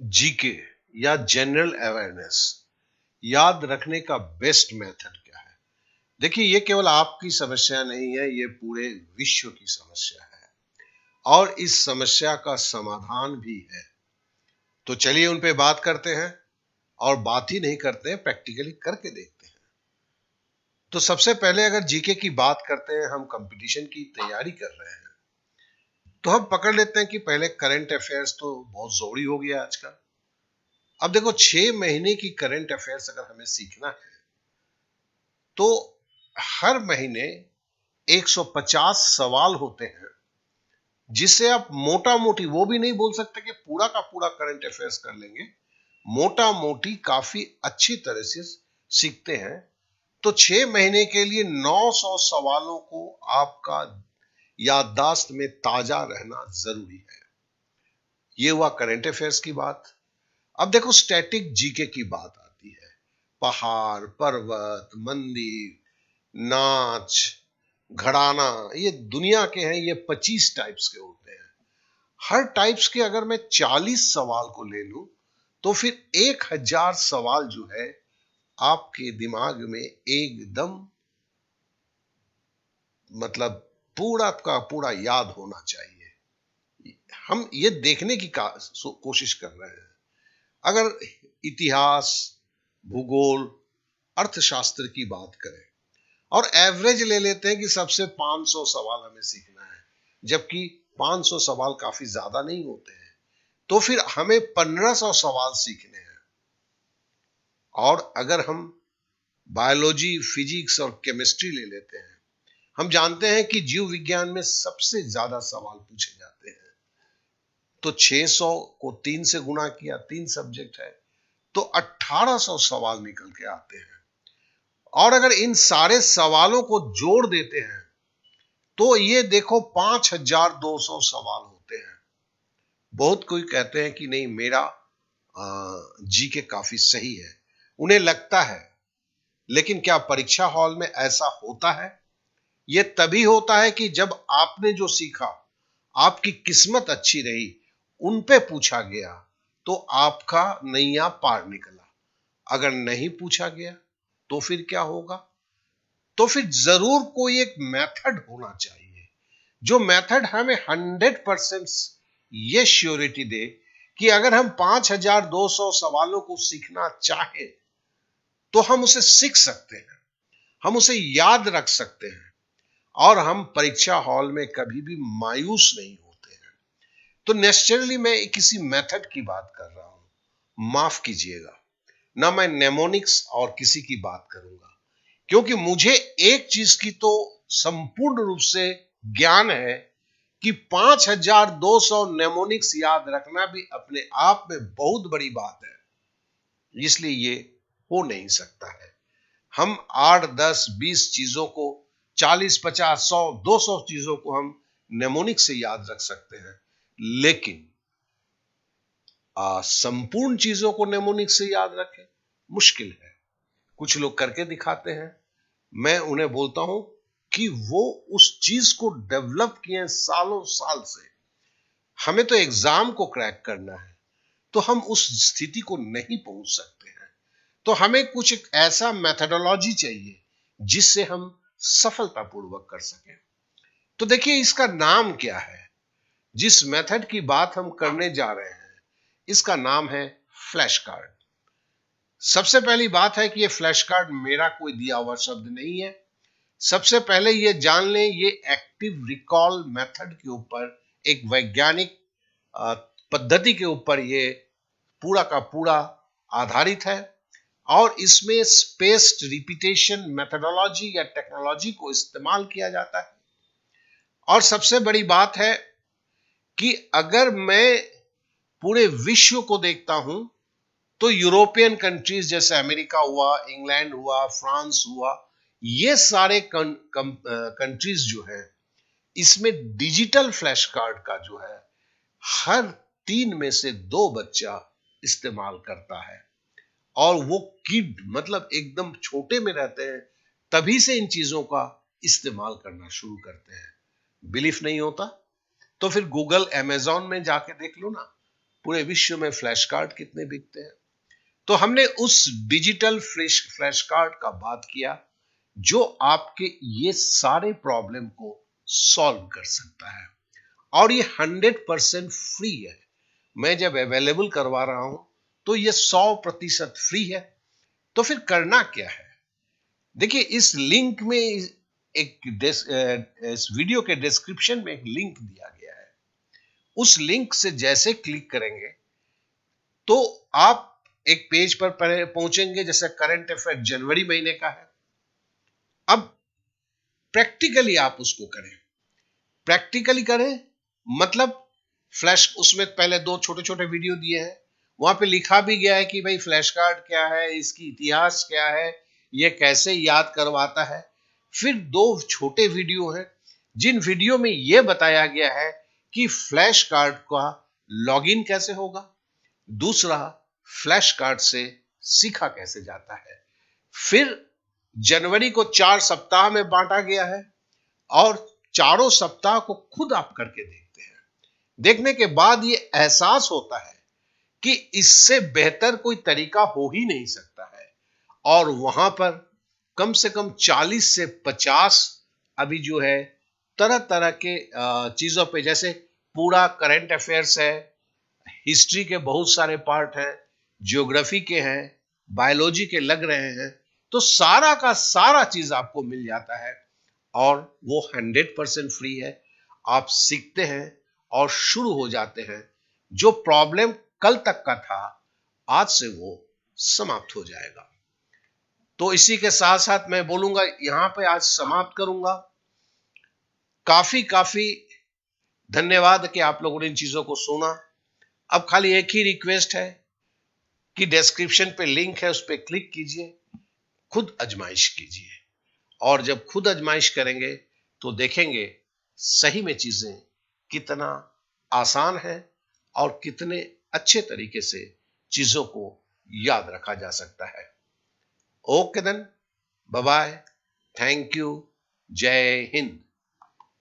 GK या general awareness याद रखने का बेस्ट मेथड क्या है? देखिए, ये केवल आपकी समस्या नहीं है, ये पूरे विश्व की समस्या है और इस समस्या का समाधान भी है। तो चलिए उन पे बात करते हैं और बात ही नहीं करते हैं, प्रैक्टिकली करके देखते हैं। तो सबसे पहले अगर जीके की बात करते हैं, हम कंपटीशन की तैयारी कर रहे हैं, तो हम पकड़ लेते हैं कि पहले करंट अफेयर्स तो बहुत जरूरी हो गया आजकल। अब देखो, 6 महीने की करंट अफेयर्स अगर हमें सीखना है तो हर महीने 150 सवाल होते हैं, जिससे आप मोटा मोटी, वो भी नहीं बोल सकते कि पूरा का पूरा करंट अफेयर्स कर लेंगे, मोटा मोटी काफी अच्छी तरह से सीखते हैं। तो 6 महीने के लिए 900 सवालों को आपका याददाश्त में ताजा रहना जरूरी है। ये हुआ करंट अफेयर्स की बात। अब देखो, स्टैटिक जीके की बात आती है। पहाड़, पर्वत, मंदिर, नाच, घराना, ये दुनिया के हैं, ये 25 टाइप्स के होते हैं। हर टाइप्स के अगर मैं 40 सवाल को ले लूं, तो फिर 1000 सवाल जो है आपके दिमाग में एकदम, मतलब पूरा का पूरा याद होना चाहिए। हम ये देखने की कोशिश कर रहे हैं। अगर इतिहास, भूगोल, अर्थशास्त्र की बात करें और एवरेज ले लेते हैं कि सबसे 500 सवाल हमें सीखना है, जबकि 500 सवाल काफी ज्यादा नहीं होते हैं, तो फिर हमें 1500 सवाल सीखने हैं। और अगर हम बायोलॉजी, फिजिक्स और केमिस्ट्री ले लेते हैं, हम जानते हैं कि जीव विज्ञान में सबसे ज्यादा सवाल पूछे जाते हैं। तो 600 को 3 से गुणा किया, 3 सब्जेक्ट है, तो 1800 सवाल निकल के आते हैं। और अगर इन सारे सवालों को जोड़ देते हैं, तो ये देखो 5200 सवाल होते हैं। बहुत कोई कहते हैं कि नहीं, मेरा जीके काफी सही है, उन्हें लगता है। लेकिन क्या परीक्षा हॉल में ऐसा होता है? यह तभी होता है कि जब आपने जो सीखा, आपकी किस्मत अच्छी रही, उन पे पूछा गया, तो आपका नैया पार निकला। अगर नहीं पूछा गया तो फिर क्या होगा? तो फिर जरूर कोई एक मेथड होना चाहिए, जो मेथड हमें 100% ये श्योरिटी दे कि अगर हम 5200 सवालों को सीखना चाहें, तो हम उसे सीख सकते हैं, हम उसे याद रख सकते हैं और हम परीक्षा हॉल में कभी भी मायूस नहीं होते हैं। तो नेचुरली मैं किसी मेथड की बात कर रहा हूं, माफ कीजिएगा, ना मैं नेमोनिक्स और किसी की बात करूंगा, क्योंकि मुझे एक चीज की तो संपूर्ण रूप से ज्ञान है कि 5200 नेमोनिक्स याद रखना भी अपने आप में बहुत बड़ी बात है। इसलिए ये हो नहीं सकता है। हम 8, 10, 20 चीजों को, 40, 50, 100, 200 चीजों को हम नेमोनिक से याद रख सकते हैं, लेकिन संपूर्ण चीजों को नेमोनिक से याद रखें मुश्किल है। कुछ लोग करके दिखाते हैं, मैं उन्हें बोलता हूं कि वो उस चीज को डेवलप किए सालों साल से। हमें तो एग्जाम को क्रैक करना है, तो हम उस स्थिति को नहीं पहुंच सकते हैं। तो हमें कुछ एक ऐसा मेथडोलॉजी चाहिए जिससे हम सफलतापूर्वक कर सकें। तो देखिए, इसका नाम क्या है? जिस मेथड की बात हम करने जा रहे हैं, इसका नाम है फ्लैश कार्ड। सबसे पहली बात है कि यह फ्लैश कार्ड मेरा कोई दिया हुआ शब्द नहीं है। सबसे पहले यह जान लें, ये एक्टिव रिकॉल मेथड के ऊपर, एक वैज्ञानिक पद्धति के ऊपर ये पूरा का पूरा आधारित है और इसमें स्पेस्ड रिपीटेशन मेथडोलॉजी या टेक्नोलॉजी को इस्तेमाल किया जाता है। और सबसे बड़ी बात है कि अगर मैं पूरे विश्व को देखता हूं, तो यूरोपियन कंट्रीज जैसे अमेरिका हुआ, इंग्लैंड हुआ, फ्रांस हुआ, ये सारे कंट्रीज जो है, इसमें डिजिटल फ्लैश कार्ड का जो है, हर 3 में से 2 बच्चा इस्तेमाल करता है। और वो किड, मतलब एकदम छोटे में रहते हैं, तभी से इन चीजों का इस्तेमाल करना शुरू करते हैं। बिलीफ नहीं होता तो फिर गूगल, अमेजॉन में जाके देख लो ना, पूरे विश्व में फ्लैश कार्ड कितने बिकते हैं। तो हमने उस डिजिटल फ्लैश कार्ड का बात किया जो आपके ये सारे प्रॉब्लम को सॉल्व कर सकता है, और ये 100% फ्री है। मैं जब अवेलेबल करवा रहा हूं तो ये 100% फ्री है। तो फिर करना क्या है? देखिए, इस लिंक में इस वीडियो के डिस्क्रिप्शन में एक लिंक दिया गया है। उस लिंक से जैसे क्लिक करेंगे तो आप एक पेज पर पहुंचेंगे, जैसे करंट अफेयर जनवरी महीने का है। अब प्रैक्टिकली आप उसको करें, प्रैक्टिकली करें मतलब फ्लैश, उसमें पहले 2 छोटे-छोटे वीडियो दिए हैं, वहां पे लिखा भी गया है कि भाई फ्लैश कार्ड क्या है, इसकी इतिहास क्या है, ये कैसे याद करवाता है। फिर 2 छोटे वीडियो हैं जिन वीडियो में यह बताया गया है कि फ्लैश कार्ड का लॉगिन कैसे होगा, दूसरा फ्लैश कार्ड से सीखा कैसे जाता है। फिर जनवरी को 4 सप्ताह में बांटा गया है और चारों सप्ताह को खुद आप करके देखते हैं। देखने के बाद ये एहसास होता है कि इससे बेहतर कोई तरीका हो ही नहीं सकता है। और वहां पर कम से कम 40 से 50 अभी जो है तरह तरह के चीजों पे, जैसे पूरा करंट अफेयर्स है, हिस्ट्री के बहुत सारे पार्ट हैं, ज्योग्राफी के हैं, बायोलॉजी के लग रहे हैं। तो सारा का सारा चीज आपको मिल जाता है और वो 100% फ्री है। आप सीखते हैं और शुरू हो जाते हैं। जो प्रॉब्लम कल तक का था, आज से वो समाप्त हो जाएगा। तो इसी के साथ साथ मैं बोलूंगा, यहां पे आज समाप्त करूंगा। काफी काफी धन्यवाद कि आप लोगों ने इन चीजों को सुना। अब खाली एक ही रिक्वेस्ट है कि डिस्क्रिप्शन पे लिंक है, उस पर क्लिक कीजिए, खुद आजमाइश कीजिए। और जब खुद आजमाइश करेंगे तो देखेंगे सही में चीजें कितना आसान है और कितने अच्छे तरीके से चीजों को याद रखा जा सकता है। Okay then, bye bye, thank you, जय हिंद।